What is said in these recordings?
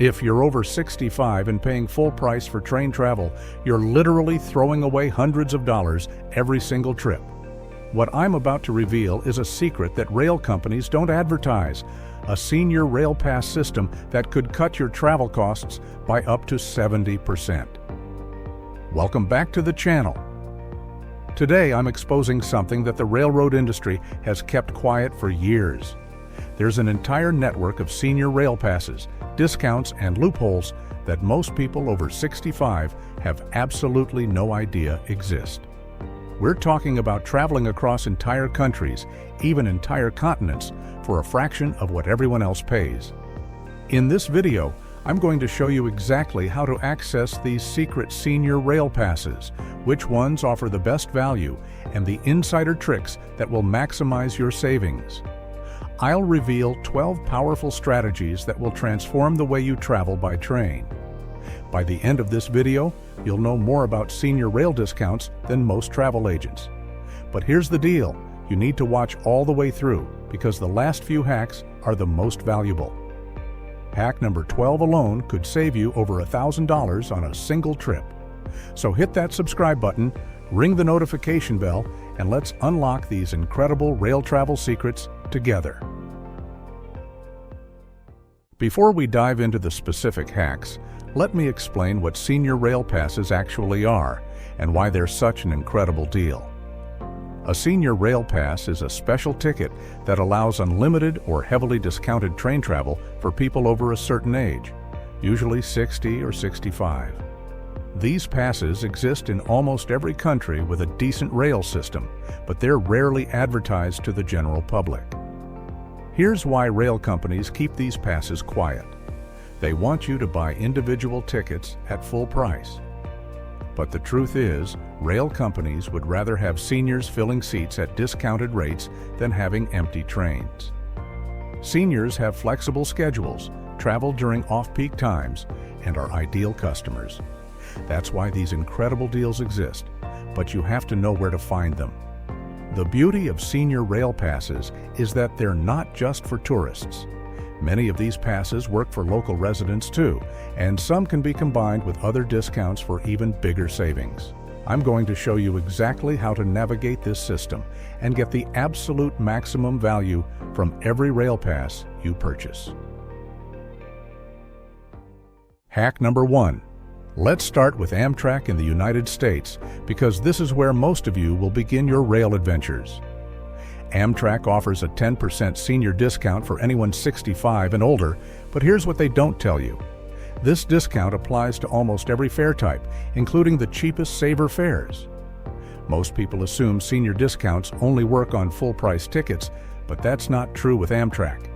If you're over 65 and paying full price for train travel, you're literally throwing away hundreds of dollars every single trip. What I'm about to reveal is a secret that rail companies don't advertise, a senior rail pass system that could cut your travel costs by up to 70%. Welcome back to the channel. Today I'm exposing something that the railroad industry has kept quiet for years. There's an entire network of senior rail passes, discounts, and loopholes that most people over 65 have absolutely no idea exist. We're talking about traveling across entire countries, even entire continents, for a fraction of what everyone else pays. In this video, I'm going to show you exactly how to access these secret senior rail passes, which ones offer the best value, and the insider tricks that will maximize your savings. I'll reveal 12 powerful strategies that will transform the way you travel by train. By the end of this video, you'll know more about senior rail discounts than most travel agents. But here's the deal, you need to watch all the way through because the last few hacks are the most valuable. Hack number 12 alone could save you over $1,000 on a single trip. So hit that subscribe button, ring the notification bell, and let's unlock these incredible rail travel secrets together. Before we dive into the specific hacks, let me explain what senior rail passes actually are and why they're such an incredible deal. A senior rail pass is a special ticket that allows unlimited or heavily discounted train travel for people over a certain age, usually 60 or 65. These passes exist in almost every country with a decent rail system, but they're rarely advertised to the general public. Here's why rail companies keep these passes quiet. They want you to buy individual tickets at full price. But the truth is, rail companies would rather have seniors filling seats at discounted rates than having empty trains. Seniors have flexible schedules, travel during off-peak times, and are ideal customers. That's why these incredible deals exist, but you have to know where to find them. The beauty of senior rail passes is that they're not just for tourists. Many of these passes work for local residents too, and some can be combined with other discounts for even bigger savings. I'm going to show you exactly how to navigate this system and get the absolute maximum value from every rail pass you purchase. Hack number 1. Let's start with Amtrak in the United States because this is where most of you will begin your rail adventures. Amtrak offers a 10% senior discount for anyone 65 and older, but here's what they don't tell you. This discount applies to almost every fare type, including the cheapest saver fares. Most people assume senior discounts only work on full-price tickets, but that's not true with Amtrak.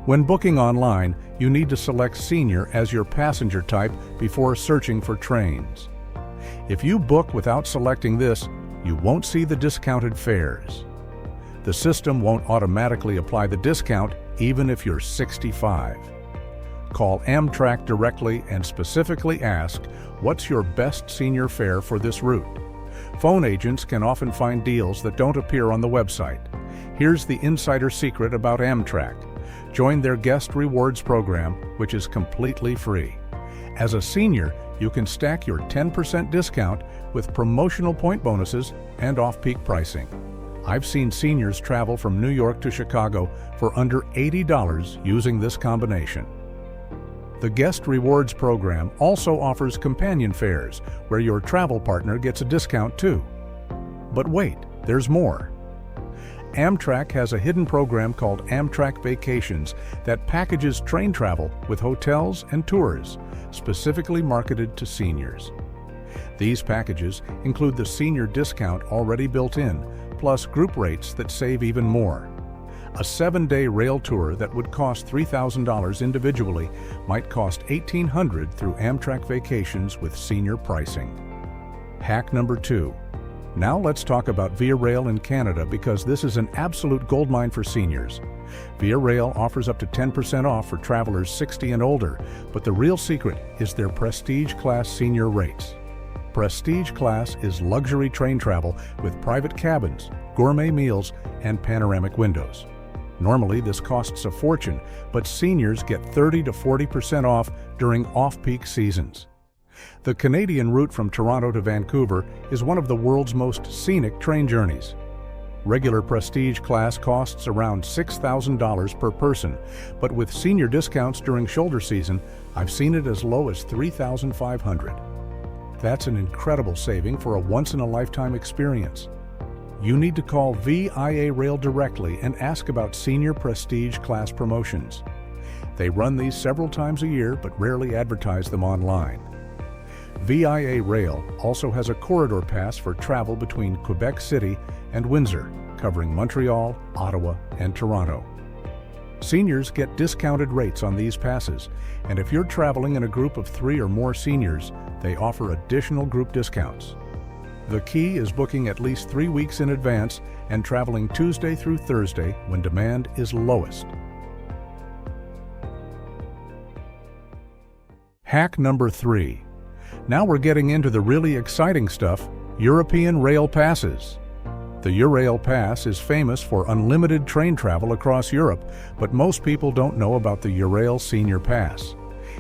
When booking online, you need to select Senior as your passenger type before searching for trains. If you book without selecting this, you won't see the discounted fares. The system won't automatically apply the discount even if you're 65. Call Amtrak directly and specifically ask, what's your best senior fare for this route? Phone agents can often find deals that don't appear on the website. Here's the insider secret about Amtrak. Join their guest rewards program, which is completely free. As a senior, you can stack your 10% discount with promotional point bonuses and off-peak pricing. I've seen seniors travel from New York to Chicago for under $80 using this combination. The Guest Rewards program also offers companion fares, where your travel partner gets a discount too. But wait, there's more. Amtrak has a hidden program called Amtrak Vacations that packages train travel with hotels and tours, specifically marketed to seniors. These packages include the senior discount already built in, plus group rates that save even more. A 7-day rail tour that would cost $3,000 individually might cost $1,800 through Amtrak Vacations with senior pricing. Hack number 2. Now let's talk about Via Rail in Canada because this is an absolute goldmine for seniors. Via Rail offers up to 10% off for travelers 60 and older, but the real secret is their Prestige Class senior rates. Prestige Class is luxury train travel with private cabins, gourmet meals, and panoramic windows. Normally, this costs a fortune, but seniors get 30 to 40% off during off-peak seasons. The Canadian route from Toronto to Vancouver is one of the world's most scenic train journeys. Regular Prestige class costs around $6,000 per person, but with senior discounts during shoulder season, I've seen it as low as $3,500. That's an incredible saving for a once-in-a-lifetime experience. You need to call VIA Rail directly and ask about senior Prestige class promotions. They run these several times a year but rarely advertise them online. VIA Rail also has a corridor pass for travel between Quebec City and Windsor, covering Montreal, Ottawa, and Toronto. Seniors get discounted rates on these passes, and if you're traveling in a group of 3 or more seniors, they offer additional group discounts. The key is booking at least 3 weeks in advance and traveling Tuesday through Thursday when demand is lowest. Hack number 3. Now we're getting into the really exciting stuff, European Rail Passes. The Eurail Pass is famous for unlimited train travel across Europe, but most people don't know about the Eurail Senior Pass.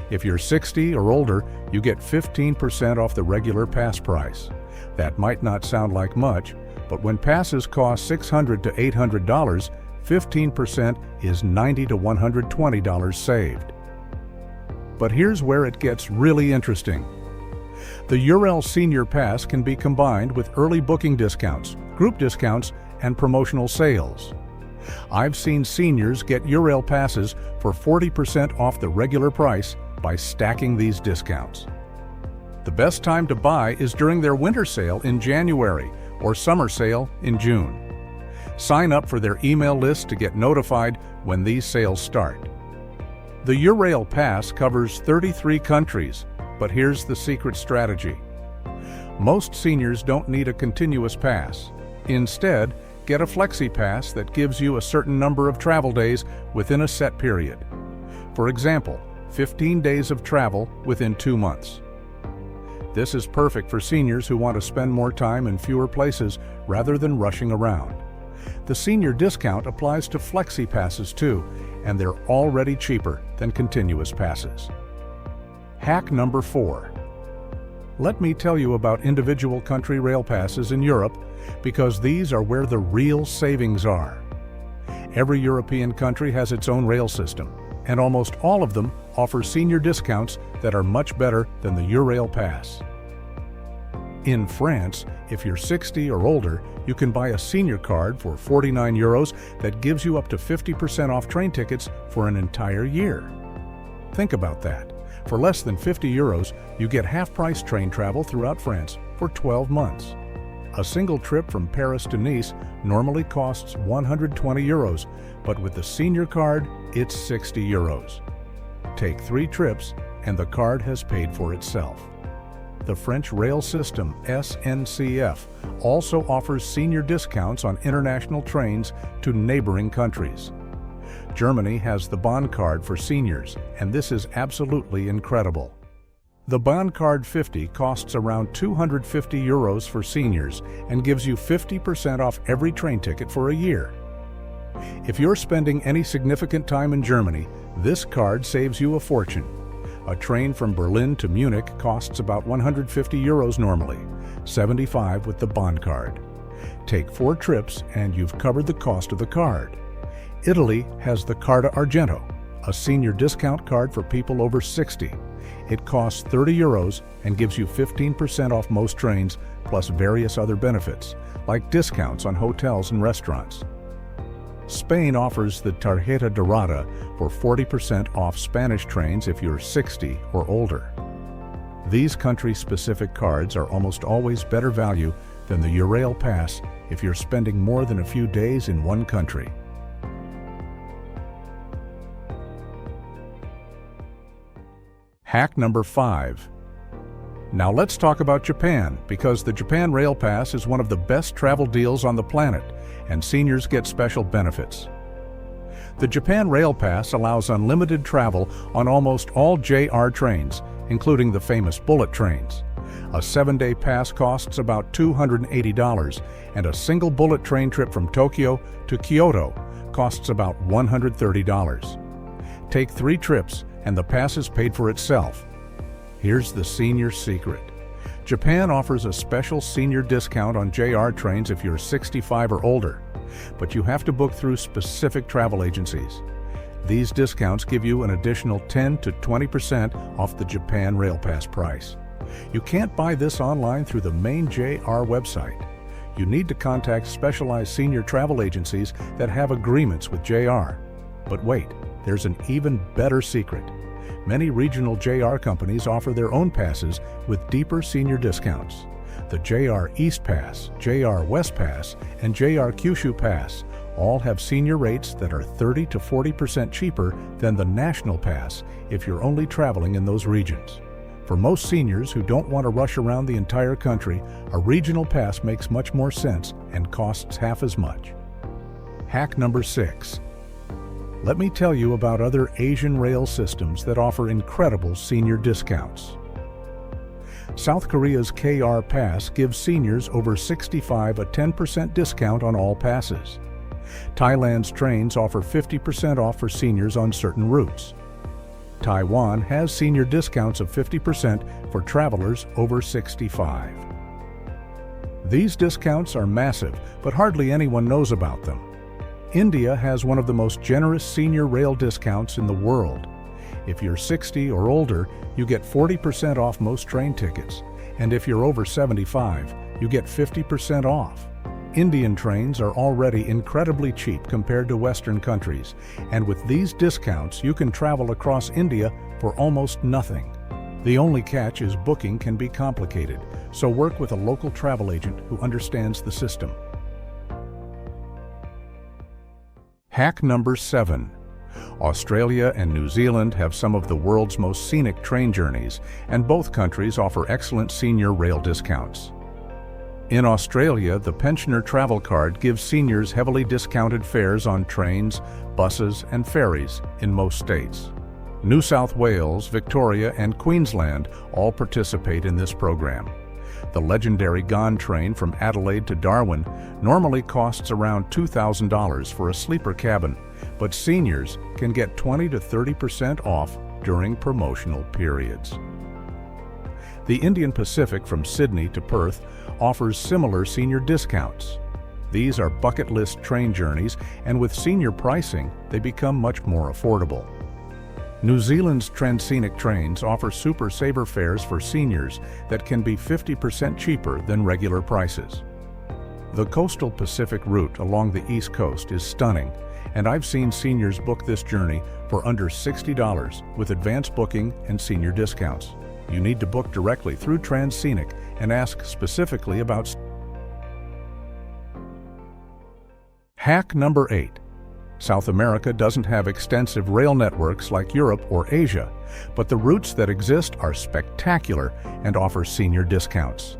If you're 60 or older, you get 15% off the regular pass price. That might not sound like much, but when passes cost $600 to $800, 15% is $90 to $120 saved. But here's where it gets really interesting. The Eurail Senior Pass can be combined with early booking discounts, group discounts, and promotional sales. I've seen seniors get Eurail passes for 40% off the regular price by stacking these discounts. The best time to buy is during their winter sale in January or summer sale in June. Sign up for their email list to get notified when these sales start. The Eurail Pass covers 33 countries, but here's the secret strategy. Most seniors don't need a continuous pass. Instead, get a Flexi Pass that gives you a certain number of travel days within a set period. For example, 15 days of travel within 2 months. This is perfect for seniors who want to spend more time in fewer places rather than rushing around. The senior discount applies to Flexi Passes too, and they're already cheaper than continuous passes. Hack number 4. Let me tell you about individual country rail passes in Europe, because these are where the real savings are. Every European country has its own rail system, and almost all of them offer senior discounts that are much better than the Eurail Pass. In France, if you're 60 or older, you can buy a senior card for €49 that gives you up to 50% off train tickets for an entire year. Think about that. For less than €50, you get half-price train travel throughout France for 12 months. A single trip from Paris to Nice normally costs €120, but with the senior card, it's €60. Take 3 trips, and the card has paid for itself. The French rail system, SNCF, also offers senior discounts on international trains to neighboring countries. Germany has the Bahn card for seniors, and this is absolutely incredible. The Bahn Card 50 costs around €250 for seniors and gives you 50% off every train ticket for a year. If you're spending any significant time in Germany, this card saves you a fortune. A train from Berlin to Munich costs about €150 normally, $75 with the Bahn card. Take 4 trips and you've covered the cost of the card. Italy has the Carta Argento, a senior discount card for people over 60. It costs €30 and gives you 15% off most trains, plus various other benefits, like discounts on hotels and restaurants. Spain offers the Tarjeta Dorada for 40% off Spanish trains if you're 60 or older. These country-specific cards are almost always better value than the Eurail Pass if you're spending more than a few days in one country. Hack number 5. Now let's talk about Japan, because the Japan Rail Pass is one of the best travel deals on the planet, and seniors get special benefits. The Japan Rail Pass allows unlimited travel on almost all JR trains, including the famous bullet trains. A 7-day pass costs about $280, and a single bullet train trip from Tokyo to Kyoto costs about $130. Take 3 trips and the pass is paid for itself. Here's the senior secret. Japan offers a special senior discount on JR trains if you're 65 or older, but you have to book through specific travel agencies. These discounts give you an additional 10 to 20% off the Japan Rail Pass price. You can't buy this online through the main JR website. You need to contact specialized senior travel agencies that have agreements with JR. But wait, there's an even better secret. Many regional JR companies offer their own passes with deeper senior discounts. The JR East Pass, JR West Pass, and JR Kyushu Pass all have senior rates that are 30 to 40% cheaper than the National Pass if you're only traveling in those regions. For most seniors who don't want to rush around the entire country, a regional pass makes much more sense and costs half as much. Hack number 6. Let me tell you about other Asian rail systems that offer incredible senior discounts. South Korea's KR Pass gives seniors over 65 a 10% discount on all passes. Thailand's trains offer 50% off for seniors on certain routes. Taiwan has senior discounts of 50% for travelers over 65. These discounts are massive, but hardly anyone knows about them. India has one of the most generous senior rail discounts in the world. If you're 60 or older, you get 40% off most train tickets, and if you're over 75, you get 50% off. Indian trains are already incredibly cheap compared to Western countries, and with these discounts you can travel across India for almost nothing. The only catch is booking can be complicated, so work with a local travel agent who understands the system. Hack number 7. Australia and New Zealand have some of the world's most scenic train journeys, and both countries offer excellent senior rail discounts. In Australia, the Pensioner Travel Card gives seniors heavily discounted fares on trains, buses, and ferries in most states. New South Wales, Victoria, and Queensland all participate in this program. The legendary Gone train from Adelaide to Darwin normally costs around $2,000 for a sleeper cabin, but seniors can get 20 to 30% off during promotional periods. The Indian Pacific from Sydney to Perth offers similar senior discounts. These are bucket list train journeys, and with senior pricing, they become much more affordable. New Zealand's Transcenic trains offer Super Saver fares for seniors that can be 50% cheaper than regular prices. The Coastal Pacific route along the East Coast is stunning, and I've seen seniors book this journey for under $60 with advanced booking and senior discounts. You need to book directly through Transcenic and ask specifically about. Hack number 8. South America doesn't have extensive rail networks like Europe or Asia, but the routes that exist are spectacular and offer senior discounts.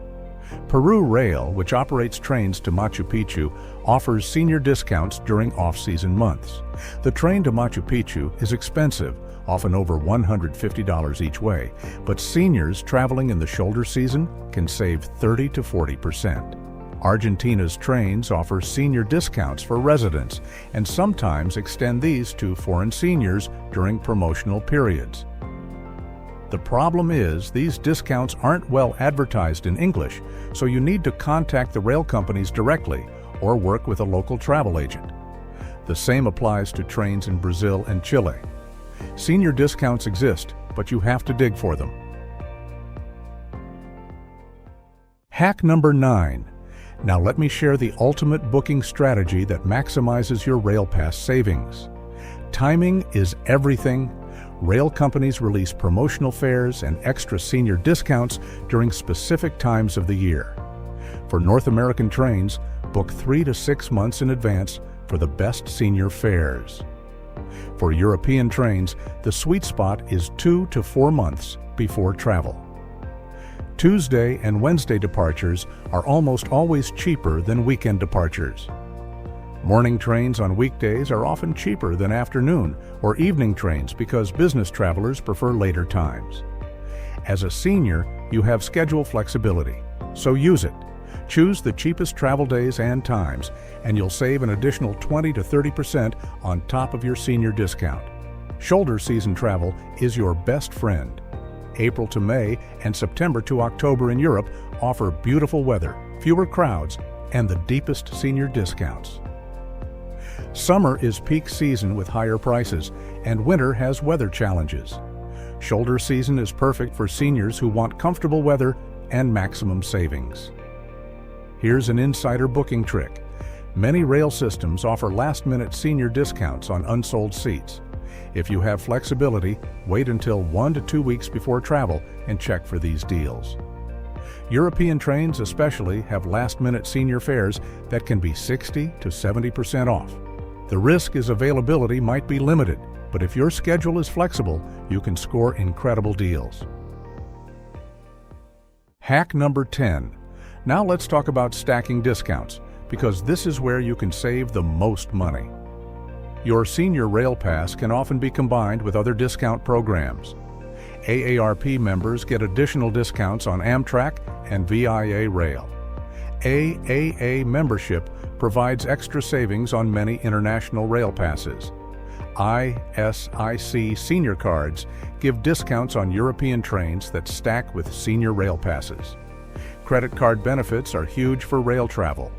Peru Rail, which operates trains to Machu Picchu, offers senior discounts during off-season months. The train to Machu Picchu is expensive, often over $150 each way, but seniors traveling in the shoulder season can save 30 to 40%. Argentina's trains offer senior discounts for residents and sometimes extend these to foreign seniors during promotional periods. The problem is these discounts aren't well advertised in English, so you need to contact the rail companies directly or work with a local travel agent. The same applies to trains in Brazil and Chile. Senior discounts exist, but you have to dig for them. Hack number 9. Now let me share the ultimate booking strategy that maximizes your RailPass savings. Timing is everything. Rail companies release promotional fares and extra senior discounts during specific times of the year. For North American trains, book 3 to 6 months in advance for the best senior fares. For European trains, the sweet spot is 2 to 4 months before travel. Tuesday and Wednesday departures are almost always cheaper than weekend departures. Morning trains on weekdays are often cheaper than afternoon or evening trains because business travelers prefer later times. As a senior, you have schedule flexibility, so use it. Choose the cheapest travel days and times, and you'll save an additional 20 to 30% on top of your senior discount. Shoulder season travel is your best friend. April to May and September to October in Europe offer beautiful weather, fewer crowds, and the deepest senior discounts. Summer is peak season with higher prices, and winter has weather challenges. Shoulder season is perfect for seniors who want comfortable weather and maximum savings. Here's an insider booking trick. Many rail systems offer last-minute senior discounts on unsold seats. If you have flexibility, wait until 1 to 2 weeks before travel and check for these deals. European trains especially have last-minute senior fares that can be 60 to 70% off. The risk is availability might be limited, but if your schedule is flexible, you can score incredible deals. Hack number 10. Now let's talk about stacking discounts, because this is where you can save the most money. Your senior rail pass can often be combined with other discount programs. AARP members get additional discounts on Amtrak and VIA Rail. AAA membership provides extra savings on many international rail passes. ISIC senior cards give discounts on European trains that stack with senior rail passes. Credit card benefits are huge for rail travel.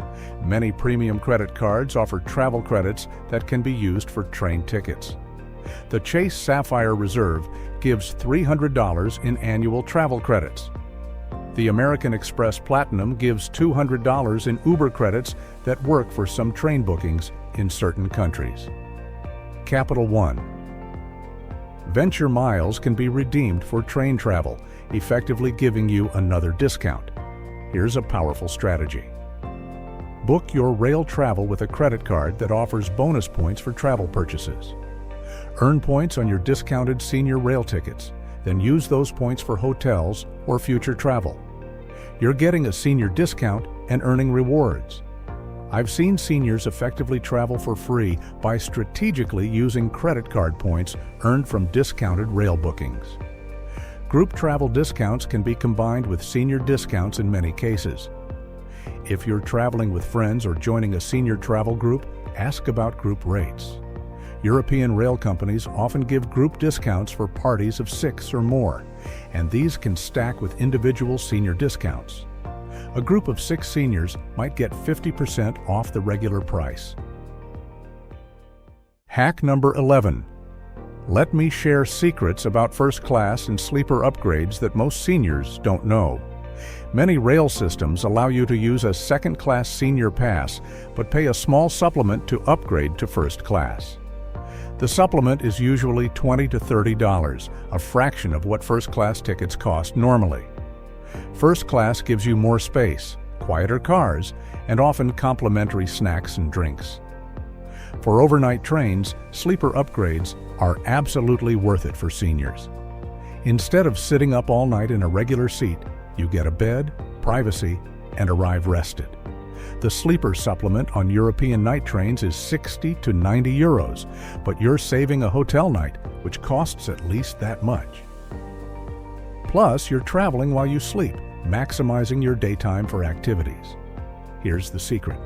Many premium credit cards offer travel credits that can be used for train tickets. The Chase Sapphire Reserve gives $300 in annual travel credits. The American Express Platinum gives $200 in Uber credits that work for some train bookings in certain countries. Capital One. Venture miles can be redeemed for train travel, effectively giving you another discount. Here's a powerful strategy. Book your rail travel with a credit card that offers bonus points for travel purchases. Earn points on your discounted senior rail tickets, then use those points for hotels or future travel. You're getting a senior discount and earning rewards. I've seen seniors effectively travel for free by strategically using credit card points earned from discounted rail bookings. Group travel discounts can be combined with senior discounts in many cases. If you're traveling with friends or joining a senior travel group, ask about group rates. European rail companies often give group discounts for parties of 6 or more, and these can stack with individual senior discounts. A group of 6 seniors might get 50% off the regular price. Hack number 11. Let me share secrets about first class and sleeper upgrades that most seniors don't know. Many rail systems allow you to use a second-class senior pass, but pay a small supplement to upgrade to first class. The supplement is usually $20 to $30, a fraction of what first-class tickets cost normally. First class gives you more space, quieter cars, and often complimentary snacks and drinks. For overnight trains, sleeper upgrades are absolutely worth it for seniors. Instead of sitting up all night in a regular seat, you get a bed, privacy, and arrive rested. The sleeper supplement on European night trains is 60 to 90 euros, but you're saving a hotel night, which costs at least that much. Plus, you're traveling while you sleep, maximizing your daytime for activities. Here's the secret.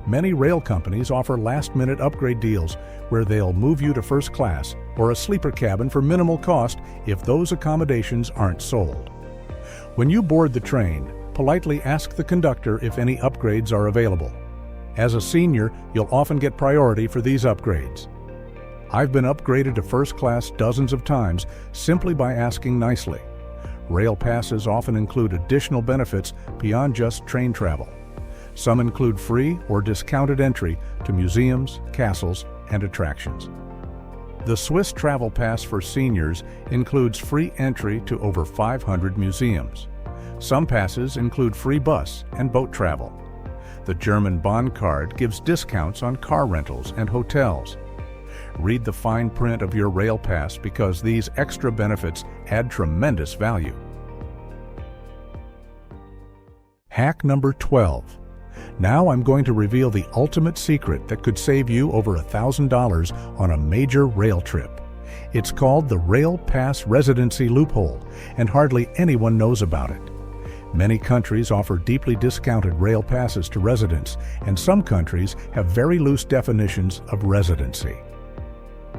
Many rail companies offer last-minute upgrade deals where they'll move you to first class or a sleeper cabin for minimal cost if those accommodations aren't sold. When you board the train, politely ask the conductor if any upgrades are available. As a senior, you'll often get priority for these upgrades. I've been upgraded to first class dozens of times simply by asking nicely. Rail passes often include additional benefits beyond just train travel. Some include free or discounted entry to museums, castles, and attractions. The Swiss Travel Pass for seniors includes free entry to over 500 museums. Some passes include free bus and boat travel. The German Bahn card gives discounts on car rentals and hotels. Read the fine print of your rail pass because these extra benefits add tremendous value. Hack number 12. Now I'm going to reveal the ultimate secret that could save you over $1,000 on a major rail trip. It's called the Rail Pass Residency Loophole, and hardly anyone knows about it. Many countries offer deeply discounted rail passes to residents, and some countries have very loose definitions of residency.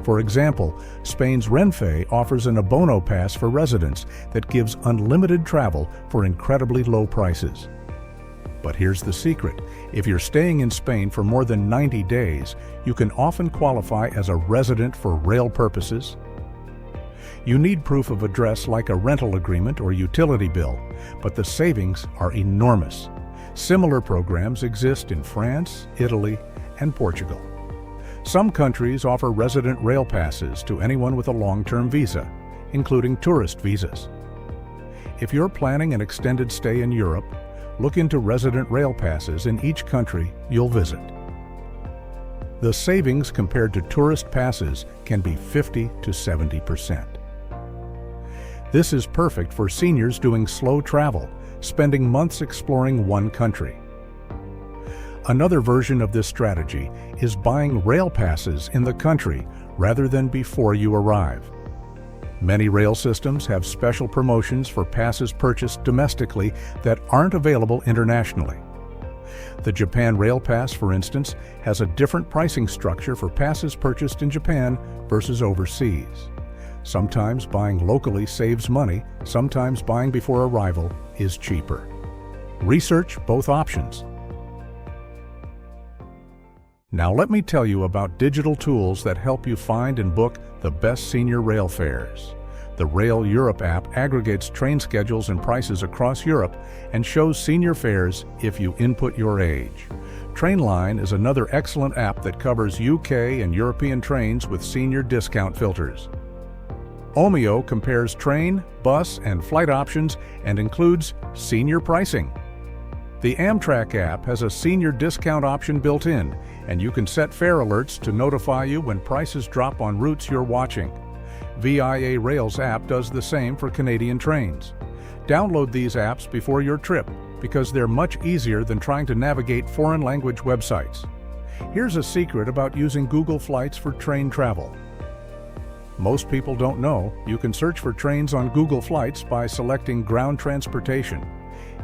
For example, Spain's Renfe offers an Abono pass for residents that gives unlimited travel for incredibly low prices. But here's the secret. If you're staying in Spain for more than 90 days, you can often qualify as a resident for rail purposes. You need proof of address like a rental agreement or utility bill, but the savings are enormous. Similar programs exist in France, Italy, and Portugal. Some countries offer resident rail passes to anyone with a long-term visa, including tourist visas. If you're planning an extended stay in Europe, look into resident rail passes in each country you'll visit. The savings compared to tourist passes can be 50 to 70%. This is perfect for seniors doing slow travel, spending months exploring one country. Another version of this strategy is buying rail passes in the country rather than before you arrive. Many rail systems have special promotions for passes purchased domestically that aren't available internationally. The Japan Rail Pass, for instance, has a different pricing structure for passes purchased in Japan versus overseas. Sometimes buying locally saves money, sometimes buying before arrival is cheaper. Research both options. Now let me tell you about digital tools that help you find and book the best senior rail fares. The Rail Europe app aggregates train schedules and prices across Europe and shows senior fares if you input your age. Trainline is another excellent app that covers UK and European trains with senior discount filters. Omio compares train, bus, and flight options and includes senior pricing. The Amtrak app has a senior discount option built in, and you can set fare alerts to notify you when prices drop on routes you're watching. VIA Rail's app does the same for Canadian trains. Download these apps before your trip because they're much easier than trying to navigate foreign language websites. Here's a secret about using Google Flights for train travel. Most people don't know you can search for trains on Google Flights by selecting ground transportation.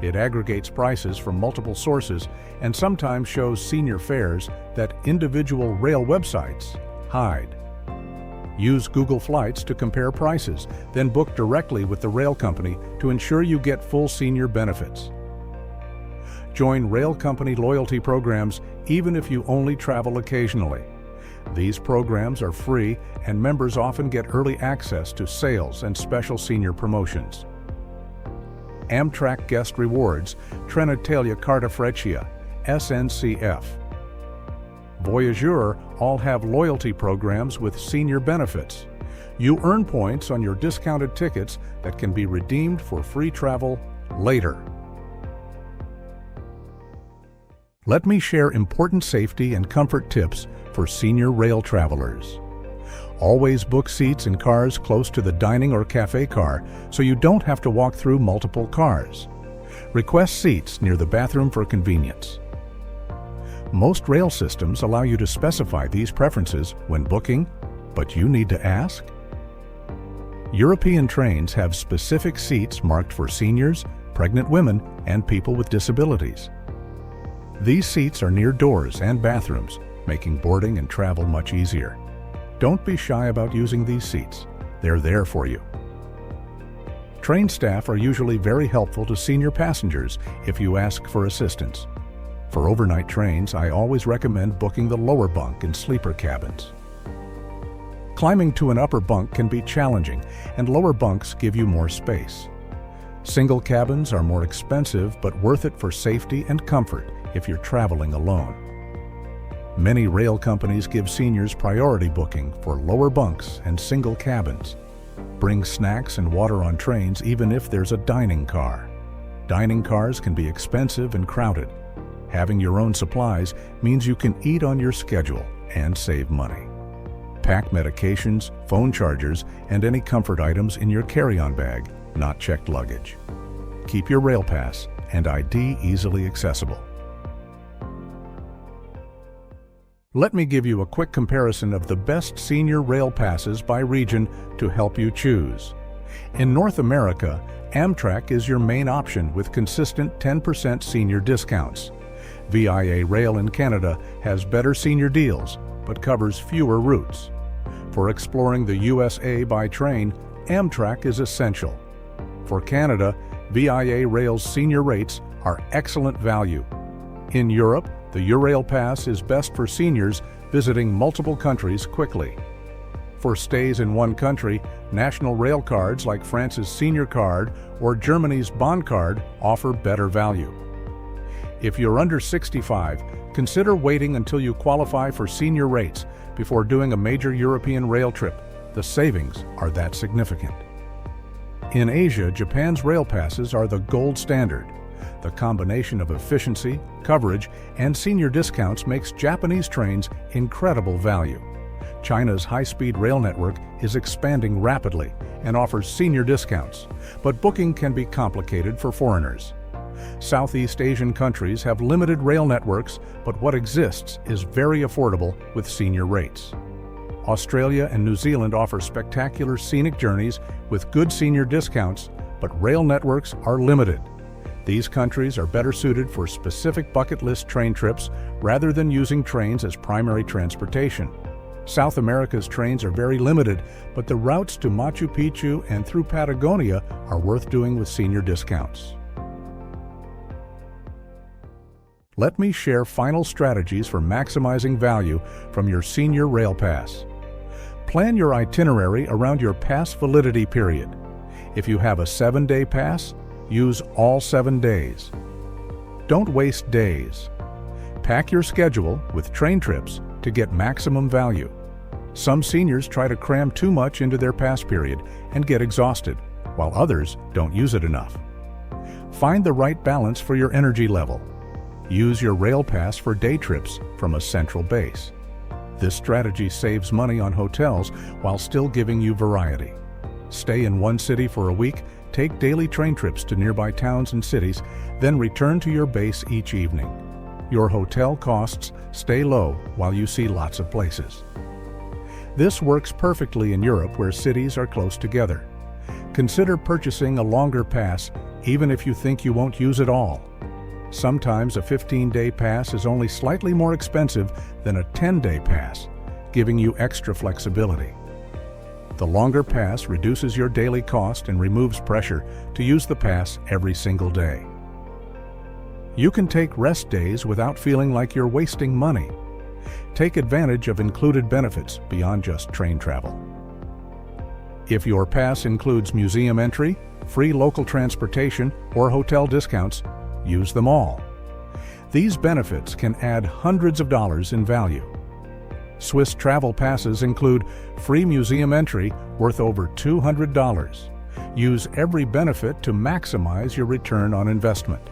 It aggregates prices from multiple sources and sometimes shows senior fares that individual rail websites hide. Use Google Flights to compare prices, then book directly with the rail company to ensure you get full senior benefits. Join rail company loyalty programs even if you only travel occasionally. These programs are free and members often get early access to sales and special senior promotions. Amtrak Guest Rewards, Trenitalia Carta Freccia, SNCF. Voyageur all have loyalty programs with senior benefits. You earn points on your discounted tickets that can be redeemed for free travel later. Let me share important safety and comfort tips for senior rail travelers. Always book seats in cars close to the dining or cafe car so you don't have to walk through multiple cars. Request seats near the bathroom for convenience. Most rail systems allow you to specify these preferences when booking, but you need to ask. European trains have specific seats marked for seniors, pregnant women, and people with disabilities. These seats are near doors and bathrooms, making boarding and travel much easier. Don't be shy about using these seats. They're there for you. Train staff are usually very helpful to senior passengers if you ask for assistance. For overnight trains, I always recommend booking the lower bunk in sleeper cabins. Climbing to an upper bunk can be challenging, and lower bunks give you more space. Single cabins are more expensive but worth it for safety and comfort if you're traveling alone. Many rail companies give seniors priority booking for lower bunks and single cabins. Bring snacks and water on trains even if there's a dining car. Dining cars can be expensive and crowded. Having your own supplies means you can eat on your schedule and save money. Pack medications, phone chargers, and any comfort items in your carry-on bag, not checked luggage. Keep your rail pass and ID easily accessible. Let me give you a quick comparison of the best senior rail passes by region to help you choose. In North America, Amtrak is your main option with consistent 10% senior discounts. VIA Rail in Canada has better senior deals, but covers fewer routes. For exploring the USA by train, Amtrak is essential. For Canada, VIA Rail's senior rates are excellent value. In Europe, the Eurail Pass is best for seniors visiting multiple countries quickly. For stays in one country, national rail cards like France's Senior Card or Germany's Bond Card offer better value. If you're under 65, consider waiting until you qualify for senior rates before doing a major European rail trip. The savings are that significant. In Asia, Japan's rail passes are the gold standard. The combination of efficiency, coverage, and senior discounts makes Japanese trains incredible value. China's high-speed rail network is expanding rapidly and offers senior discounts, but booking can be complicated for foreigners. Southeast Asian countries have limited rail networks, but what exists is very affordable with senior rates. Australia and New Zealand offer spectacular scenic journeys with good senior discounts, but rail networks are limited. These countries are better suited for specific bucket list train trips rather than using trains as primary transportation. South America's trains are very limited, but the routes to Machu Picchu and through Patagonia are worth doing with senior discounts. Let me share final strategies for maximizing value from your senior rail pass. Plan your itinerary around your pass validity period. If you have a 7-day pass, use all 7 days. Don't waste days. Pack your schedule with train trips to get maximum value. Some seniors try to cram too much into their pass period and get exhausted, while others don't use it enough. Find the right balance for your energy level. Use your rail pass for day trips from a central base. This strategy saves money on hotels while still giving you variety. Stay in one city for a week, take daily train trips to nearby towns and cities, then return to your base each evening. Your hotel costs stay low while you see lots of places. This works perfectly in Europe where cities are close together. Consider purchasing a longer pass even if you think you won't use it all. Sometimes a 15-day pass is only slightly more expensive than a 10-day pass, giving you extra flexibility. The longer pass reduces your daily cost and removes pressure to use the pass every single day. You can take rest days without feeling like you're wasting money. Take advantage of included benefits beyond just train travel. If your pass includes museum entry, free local transportation, or hotel discounts, use them all. These benefits can add hundreds of dollars in value. Swiss travel passes include free museum entry worth over $200. Use every benefit to maximize your return on investment.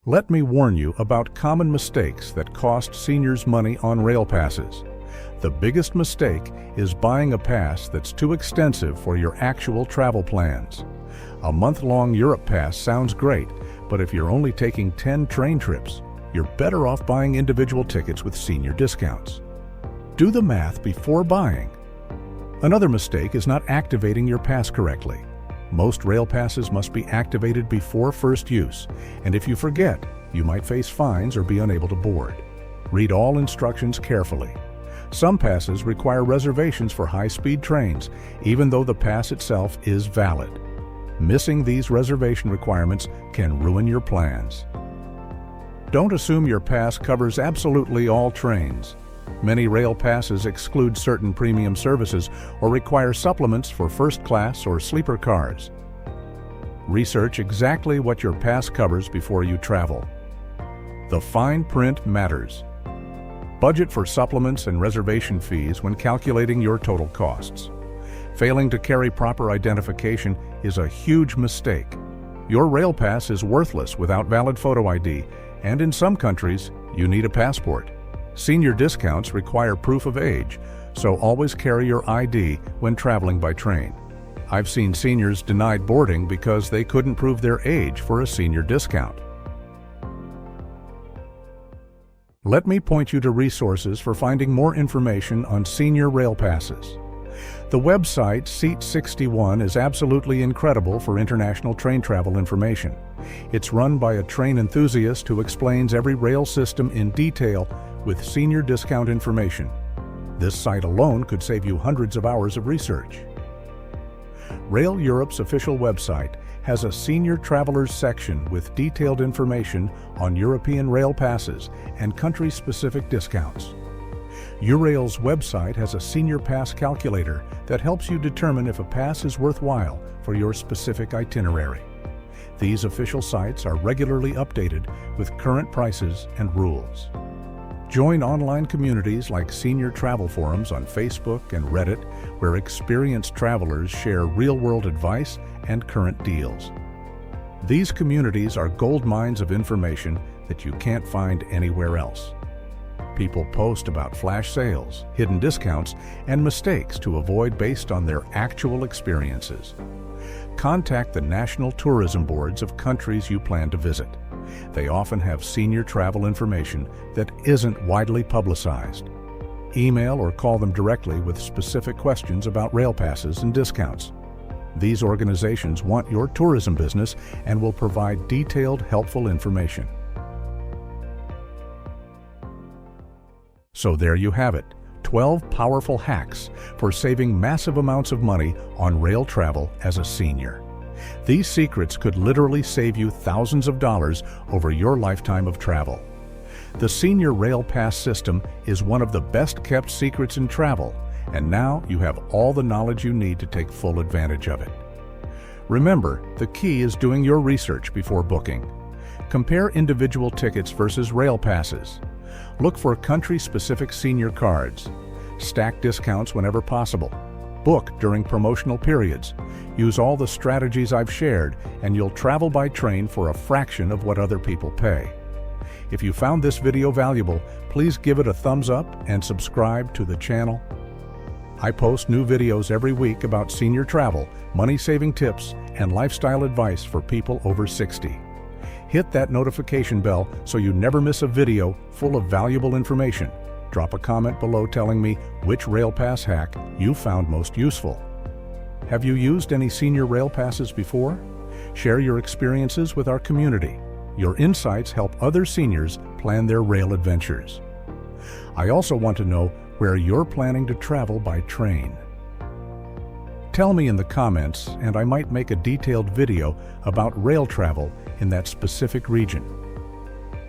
Let me warn you about common mistakes that cost seniors money on rail passes. The biggest mistake is buying a pass that's too extensive for your actual travel plans. A month-long Europe pass sounds great, but if you're only taking 10 train trips, you're better off buying individual tickets with senior discounts. Do the math before buying. Another mistake is not activating your pass correctly. Most rail passes must be activated before first use, and if you forget, you might face fines or be unable to board. Read all instructions carefully. Some passes require reservations for high-speed trains, even though the pass itself is valid. Missing these reservation requirements can ruin your plans. Don't assume your pass covers absolutely all trains. Many rail passes exclude certain premium services or require supplements for first class or sleeper cars. Research exactly what your pass covers before you travel. The fine print matters. Budget for supplements and reservation fees when calculating your total costs. Failing to carry proper identification is a huge mistake. Your rail pass is worthless without valid photo ID, and in some countries, you need a passport. Senior discounts require proof of age, so always carry your ID when traveling by train. I've seen seniors denied boarding because they couldn't prove their age for a senior discount. Let me point you to resources for finding more information on senior rail passes. The website Seat61 is absolutely incredible for international train travel information. It's run by a train enthusiast who explains every rail system in detail with senior discount information. This site alone could save you hundreds of hours of research. Rail Europe's official website has a senior travelers section with detailed information on European rail passes and country-specific discounts. Eurail's website has a senior pass calculator that helps you determine if a pass is worthwhile for your specific itinerary. These official sites are regularly updated with current prices and rules. Join online communities like Senior Travel Forums on Facebook and Reddit, where experienced travelers share real-world advice and current deals. These communities are gold mines of information that you can't find anywhere else. People post about flash sales, hidden discounts, and mistakes to avoid based on their actual experiences. Contact the national tourism boards of countries you plan to visit. They often have senior travel information that isn't widely publicized. Email or call them directly with specific questions about rail passes and discounts. These organizations want your tourism business and will provide detailed, helpful information. So there you have it, 12 powerful hacks for saving massive amounts of money on rail travel as a senior. These secrets could literally save you thousands of dollars over your lifetime of travel. The Senior Rail Pass system is one of the best-kept secrets in travel, and now you have all the knowledge you need to take full advantage of it. Remember, the key is doing your research before booking. Compare individual tickets versus rail passes. Look for country-specific senior cards. Stack discounts whenever possible. Book during promotional periods. Use all the strategies I've shared, and you'll travel by train for a fraction of what other people pay. If you found this video valuable, please give it a thumbs up and subscribe to the channel. I post new videos every week about senior travel, money-saving tips, and lifestyle advice for people over 60. Hit that notification bell so you never miss a video full of valuable information. Drop a comment below telling me which Rail Pass hack you found most useful. Have you used any senior rail passes before? Share your experiences with our community. Your insights help other seniors plan their rail adventures. I also want to know where you're planning to travel by train. Tell me in the comments, and I might make a detailed video about rail travel in that specific region.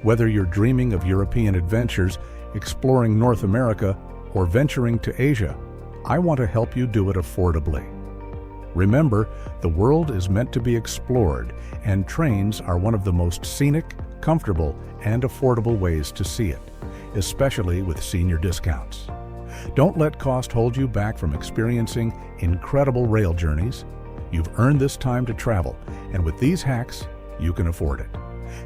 Whether you're dreaming of European adventures, exploring North America, or venturing to Asia, I want to help you do it affordably. Remember, the world is meant to be explored, and trains are one of the most scenic, comfortable, and affordable ways to see it, especially with senior discounts. Don't let cost hold you back from experiencing incredible rail journeys. You've earned this time to travel, and with these hacks, you can afford it.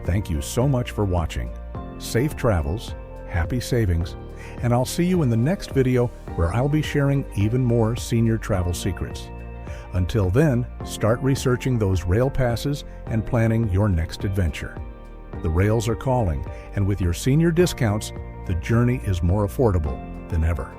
Thank you so much for watching. Safe travels, happy savings, and I'll see you in the next video where I'll be sharing even more senior travel secrets. Until then, start researching those rail passes and planning your next adventure. The rails are calling, and with your senior discounts, the journey is more affordable than ever.